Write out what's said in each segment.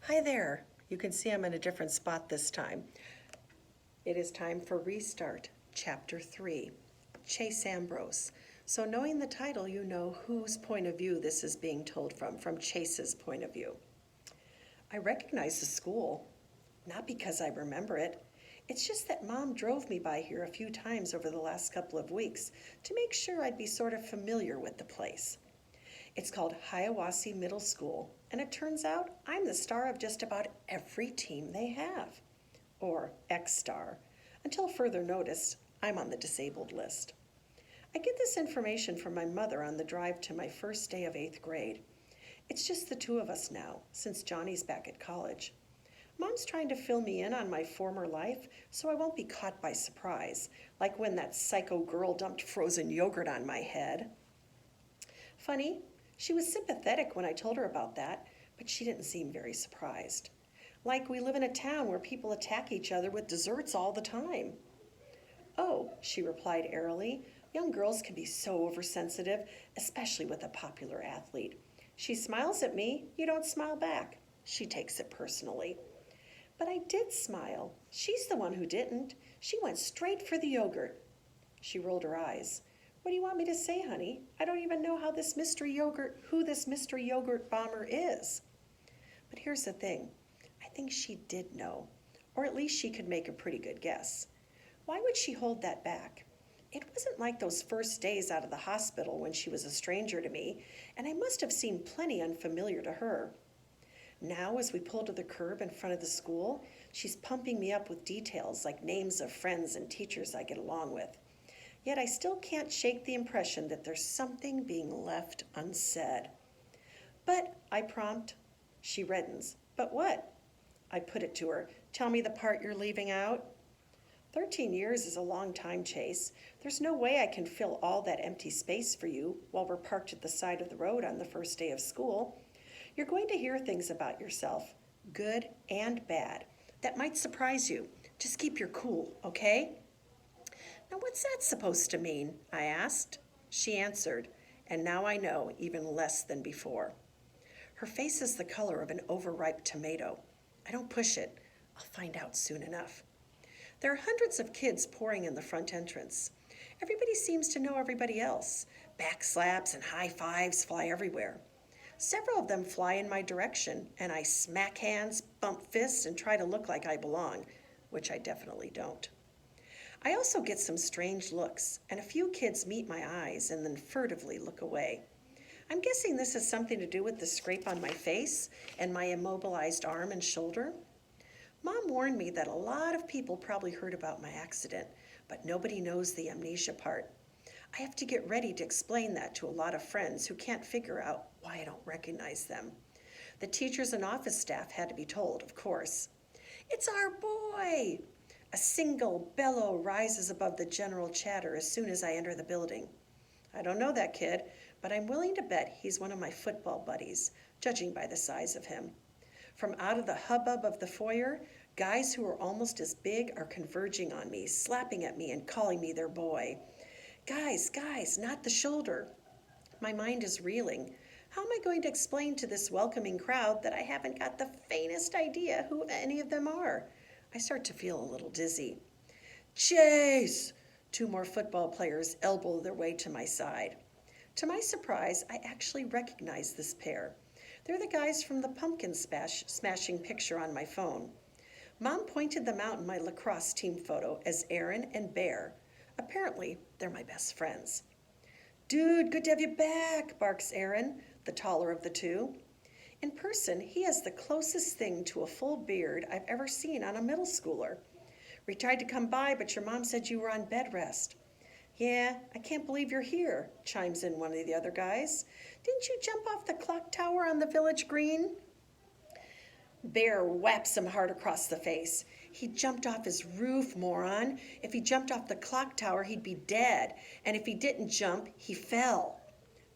Hi there. You can see I'm in a different spot this time. It is time for Restart, Chapter 3, Chase Ambrose. So knowing the title, you know whose point of view this is being told from Chase's point of view. I recognize the school, not because I remember it. It's just that Mom drove me by here a few times over the last couple of weeks to make sure I'd be sort of familiar with the place. It's called Hiawassee Middle School, and it turns out I'm the star of just about every team they have. Or X-star. Until further notice, I'm on the disabled list. I get this information from my mother on the drive to my first day of 8th grade. It's just the two of us now, since Johnny's back at college. Mom's trying to fill me in on my former life so I won't be caught by surprise, like when that psycho girl dumped frozen yogurt on my head. Funny, she was sympathetic when I told her about that, but she didn't seem very surprised. Like we live in a town where people attack each other with desserts all the time. Oh, she replied airily, young girls can be so oversensitive, especially with a popular athlete. She smiles at me, you don't smile back. She takes it personally. But I did smile. She's the one who didn't. She went straight for the yogurt. She rolled her eyes. What do you want me to say, honey? I don't even know who this mystery yogurt bomber is. But here's the thing. I think she did know, or at least she could make a pretty good guess. Why would she hold that back? It wasn't like those first days out of the hospital when she was a stranger to me, and I must have seemed plenty unfamiliar to her. Now, as we pull to the curb in front of the school, she's pumping me up with details like names of friends and teachers I get along with. Yet I still can't shake the impression that there's something being left unsaid. But, I prompt. She reddens. But what? I put it to her. Tell me the part you're leaving out. 13 years is a long time, Chase. There's no way I can fill all that empty space for you while we're parked at the side of the road on the first day of school. You're going to hear things about yourself, good and bad, that might surprise you. Just keep your cool, okay? Now, what's that supposed to mean? I asked. She answered, and now I know even less than before. Her face is the color of an overripe tomato. I don't push it. I'll find out soon enough. There are hundreds of kids pouring in the front entrance. Everybody seems to know everybody else. Backslaps and high fives fly everywhere. Several of them fly in my direction, and I smack hands, bump fists, and try to look like I belong, which I definitely don't. I also get some strange looks, and a few kids meet my eyes and then furtively look away. I'm guessing this has something to do with the scrape on my face and my immobilized arm and shoulder. Mom warned me that a lot of people probably heard about my accident, but nobody knows the amnesia part. I have to get ready to explain that to a lot of friends who can't figure out why I don't recognize them. The teachers and office staff had to be told, of course. It's our boy! A single bellow rises above the general chatter as soon as I enter the building. I don't know that kid, but I'm willing to bet he's one of my football buddies, judging by the size of him. From out of the hubbub of the foyer, guys who are almost as big are converging on me, slapping at me and calling me their boy. Guys, not the shoulder. My mind is reeling. How am I going to explain to this welcoming crowd that I haven't got the faintest idea who any of them are? I start to feel a little dizzy. Chase! Two more football players elbow their way to my side. To my surprise, I actually recognize this pair. They're the guys from the pumpkin smashing picture on my phone. Mom pointed them out in my lacrosse team photo as Aaron and Bear. Apparently, they're my best friends. Dude, good to have you back, barks Aaron, the taller of the two. In person, he has the closest thing to a full beard I've ever seen on a middle schooler. We tried to come by, but your mom said you were on bed rest. Yeah, I can't believe you're here, chimes in one of the other guys. Didn't you jump off the clock tower on the village green? Bear whaps him hard across the face. He jumped off his roof, moron. If he jumped off the clock tower, he'd be dead. And if he didn't jump, he fell.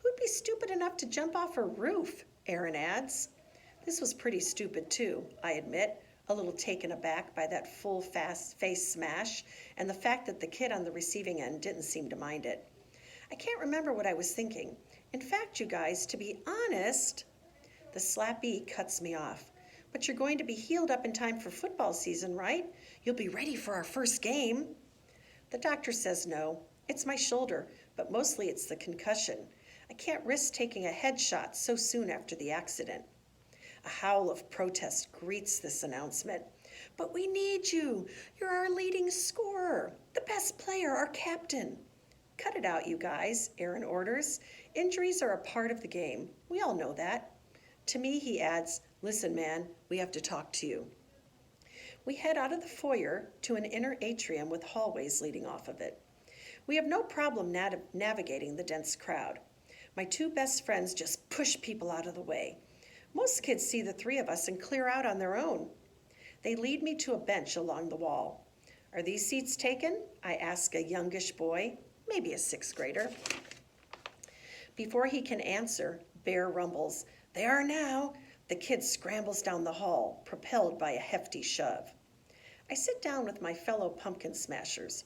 Who'd be stupid enough to jump off a roof? Aaron adds. This was pretty stupid too, I admit, a little taken aback by that full face smash and the fact that the kid on the receiving end didn't seem to mind it. I can't remember what I was thinking. In fact, you guys, to be honest, the slappee cuts me off. But you're going to be healed up in time for football season, right? You'll be ready for our first game. The doctor says no. It's my shoulder, but mostly it's the concussion. I can't risk taking a headshot so soon after the accident. A howl of protest greets this announcement. But we need you. You're our leading scorer, the best player, our captain. Cut it out, you guys, Aaron orders. Injuries are a part of the game. We all know that. To me, he adds, listen, man, we have to talk to you. We head out of the foyer to an inner atrium with hallways leading off of it. We have no problem navigating the dense crowd. My two best friends just push people out of the way. Most kids see the three of us and clear out on their own. They lead me to a bench along the wall. Are these seats taken? I ask a youngish boy, maybe a sixth grader. Before he can answer, Bear rumbles, they are now. The kid scrambles down the hall, propelled by a hefty shove. I sit down with my fellow pumpkin smashers.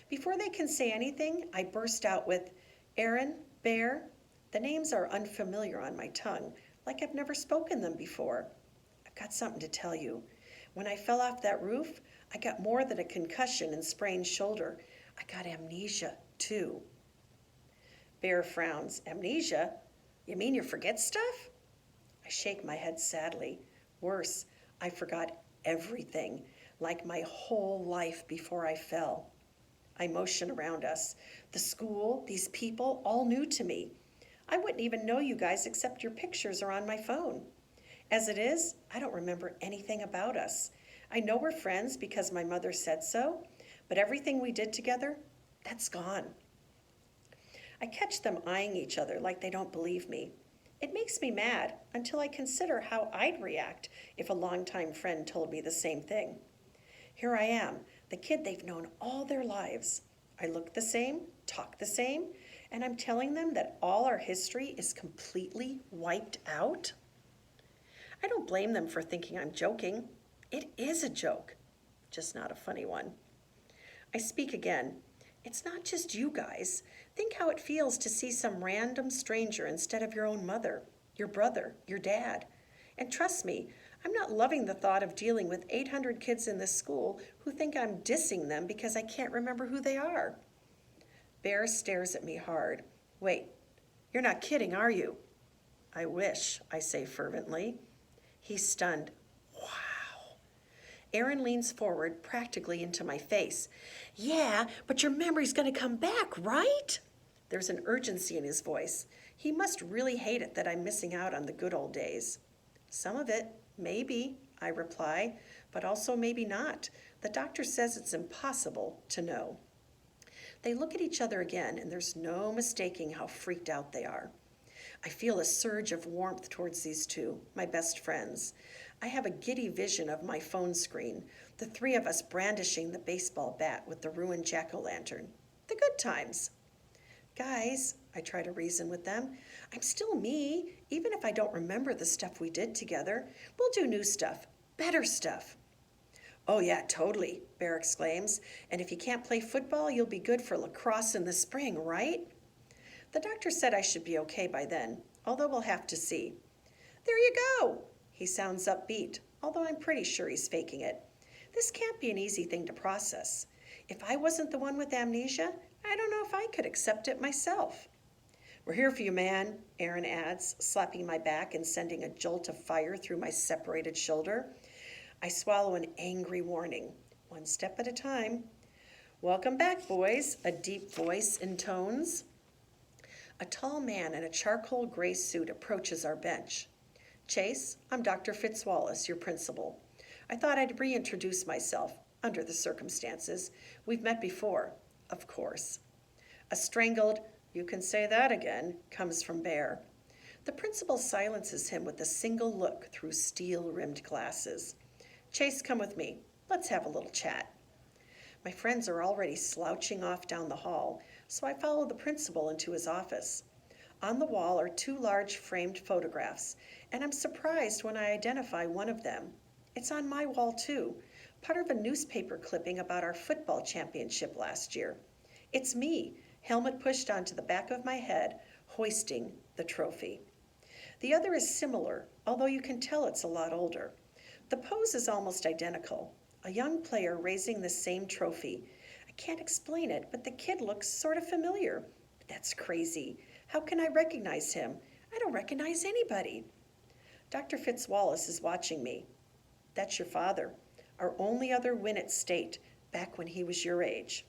Before they can say anything, I burst out with, Aaron, Bear. The names are unfamiliar on my tongue, like I've never spoken them before. I've got something to tell you. When I fell off that roof, I got more than a concussion and sprained shoulder. I got amnesia, too. Bear frowns. Amnesia? You mean you forget stuff? I shake my head sadly. Worse, I forgot everything, like my whole life before I fell. I motion around us. The school, these people, all new to me. I wouldn't even know you guys except your pictures are on my phone. As it is, I don't remember anything about us. I know we're friends because my mother said so, but everything we did together, that's gone. I catch them eyeing each other like they don't believe me. It makes me mad until I consider how I'd react if a longtime friend told me the same thing. Here I am, the kid they've known all their lives. I look the same, talk the same, and I'm telling them that all our history is completely wiped out? I don't blame them for thinking I'm joking. It is a joke, just not a funny one. I speak again. It's not just you guys. Think how it feels to see some random stranger instead of your own mother, your brother, your dad. And trust me, I'm not loving the thought of dealing with 800 kids in this school who think I'm dissing them because I can't remember who they are. Bear stares at me hard. Wait, you're not kidding, are you? I wish, I say fervently. He's stunned. Wow. Aaron leans forward practically into my face. Yeah, but your memory's going to come back, right? There's an urgency in his voice. He must really hate it that I'm missing out on the good old days. Some of it, maybe, I reply, but also maybe not. The doctor says it's impossible to know. They look at each other again, and there's no mistaking how freaked out they are. I feel a surge of warmth towards these two, my best friends. I have a giddy vision of my phone screen, the three of us brandishing the baseball bat with the ruined jack-o'-lantern. The good times. Guys, I try to reason with them, I'm still me, even if I don't remember the stuff we did together. We'll do new stuff, better stuff. Oh yeah, totally, Bear exclaims. And if you can't play football, you'll be good for lacrosse in the spring, right? The doctor said I should be okay by then, although we'll have to see. There you go! He sounds upbeat, although I'm pretty sure he's faking it. This can't be an easy thing to process. If I wasn't the one with amnesia, I don't know if I could accept it myself. We're here for you, man, Aaron adds, slapping my back and sending a jolt of fire through my separated shoulder. I swallow an angry warning, one step at a time. Welcome back, boys, a deep voice intones. A tall man in a charcoal gray suit approaches our bench. Chase, I'm Dr. Fitzwallace, your principal. I thought I'd reintroduce myself, under the circumstances. We've met before, of course. A strangled, you can say that again, comes from Bear. The principal silences him with a single look through steel-rimmed glasses. Chase, come with me. Let's have a little chat. My friends are already slouching off down the hall, so I follow the principal into his office. On the wall are two large framed photographs, and I'm surprised when I identify one of them. It's on my wall too, part of a newspaper clipping about our football championship last year. It's me, helmet pushed onto the back of my head, hoisting the trophy. The other is similar, although you can tell it's a lot older. The pose is almost identical. A young player raising the same trophy. I can't explain it, but the kid looks sort of familiar. That's crazy. How can I recognize him? I don't recognize anybody. Dr. Fitzwallace is watching me. That's your father, our only other win at state, back when he was your age.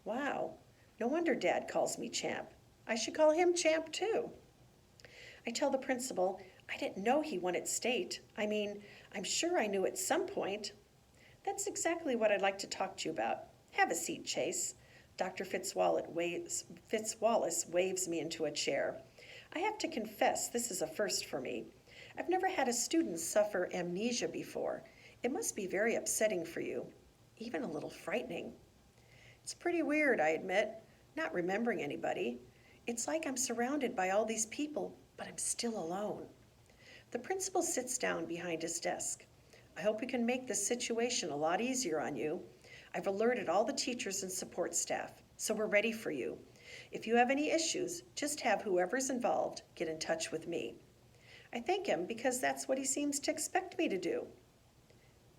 Wow, no wonder Dad calls me Champ. I should call him Champ too. I tell the principal I didn't know he won at state. I mean, I'm sure I knew at some point. That's exactly what I'd like to talk to you about. Have a seat, Chase. Dr. Fitzwallace waves me into a chair. I have to confess, this is a first for me. I've never had a student suffer amnesia before. It must be very upsetting for you, even a little frightening. It's pretty weird, I admit, not remembering anybody. It's like I'm surrounded by all these people, but I'm still alone. The principal sits down behind his desk. I hope we can make this situation a lot easier on you. I've alerted all the teachers and support staff, so we're ready for you. If you have any issues, just have whoever's involved get in touch with me. I thank him because that's what he seems to expect me to do.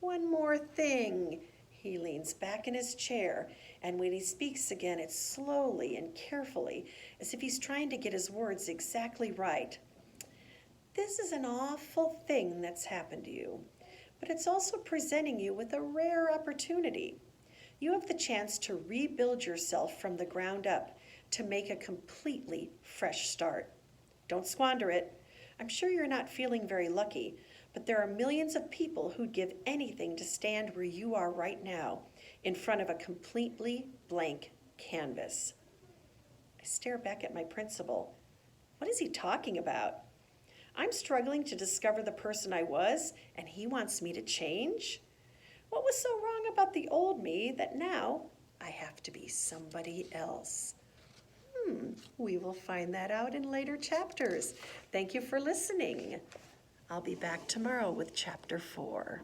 One more thing. He leans back in his chair, and when he speaks again, it's slowly and carefully, as if he's trying to get his words exactly right. This is an awful thing that's happened to you, but it's also presenting you with a rare opportunity. You have the chance to rebuild yourself from the ground up, to make a completely fresh start. Don't squander it. I'm sure you're not feeling very lucky, but there are millions of people who'd give anything to stand where you are right now, in front of a completely blank canvas. I stare back at my principal. What is he talking about? I'm struggling to discover the person I was, and he wants me to change? What was so wrong about the old me that now I have to be somebody else? We will find that out in later chapters. Thank you for listening. I'll be back tomorrow with chapter 4.